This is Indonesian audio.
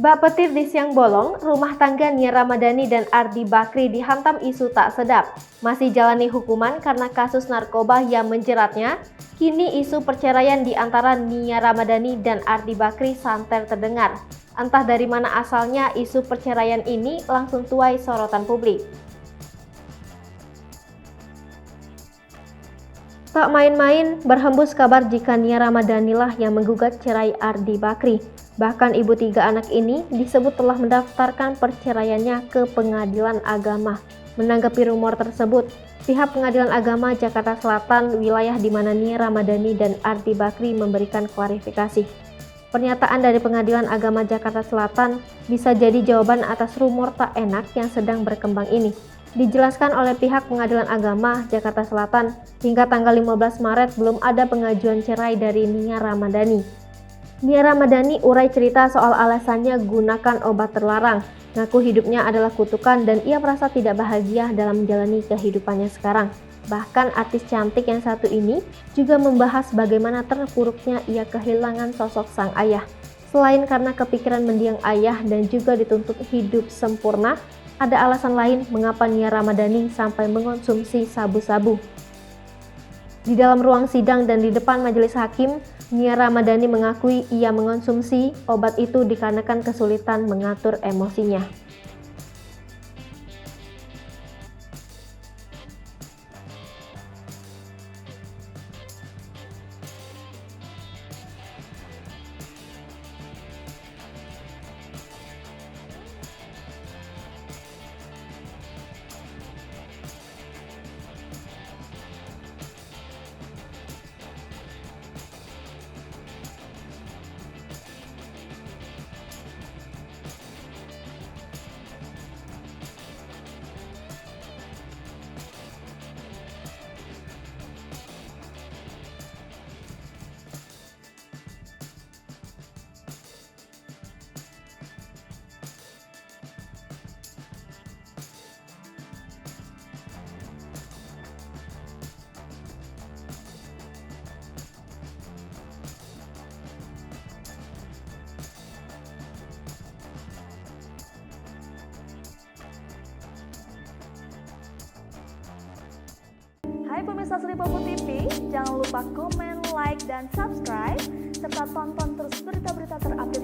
Bak petir di siang bolong, rumah tangga Nia Ramadhani dan Ardi Bakri dihantam isu tak sedap. Masih jalani hukuman karena kasus narkoba yang menjeratnya, kini isu perceraian di antara Nia Ramadhani dan Ardi Bakri santer terdengar. Entah dari mana asalnya isu perceraian ini langsung tuai sorotan publik. Tak main-main, berhembus kabar jika Nia Ramadhani lah yang menggugat cerai Ardi Bakri. Bahkan ibu 3 anak ini disebut telah mendaftarkan perceraiannya ke Pengadilan Agama. Menanggapi rumor tersebut, pihak Pengadilan Agama Jakarta Selatan, wilayah di mana Nia Ramadhani dan Ardi Bakri memberikan klarifikasi. Pernyataan dari Pengadilan Agama Jakarta Selatan bisa jadi jawaban atas rumor tak enak yang sedang berkembang ini. Dijelaskan oleh pihak Pengadilan Agama Jakarta Selatan, hingga tanggal 15 Maret belum ada pengajuan cerai dari Nia Ramadhani. Nia Ramadhani urai cerita soal alasannya gunakan obat terlarang, ngaku hidupnya adalah kutukan dan ia merasa tidak bahagia dalam menjalani kehidupannya sekarang. Bahkan artis cantik yang satu ini juga membahas bagaimana terpuruknya ia kehilangan sosok sang ayah. Selain karena kepikiran mendiang ayah dan juga dituntut hidup sempurna, ada alasan lain mengapa Nia Ramadhani sampai mengonsumsi sabu-sabu. Di dalam ruang sidang dan di depan majelis hakim, Nia Ramadhani mengakui ia mengonsumsi obat itu dikarenakan kesulitan mengatur emosinya. Hai pemirsa Sri Popo TV, jangan lupa komen, like, dan subscribe, serta tonton terus berita-berita terupdate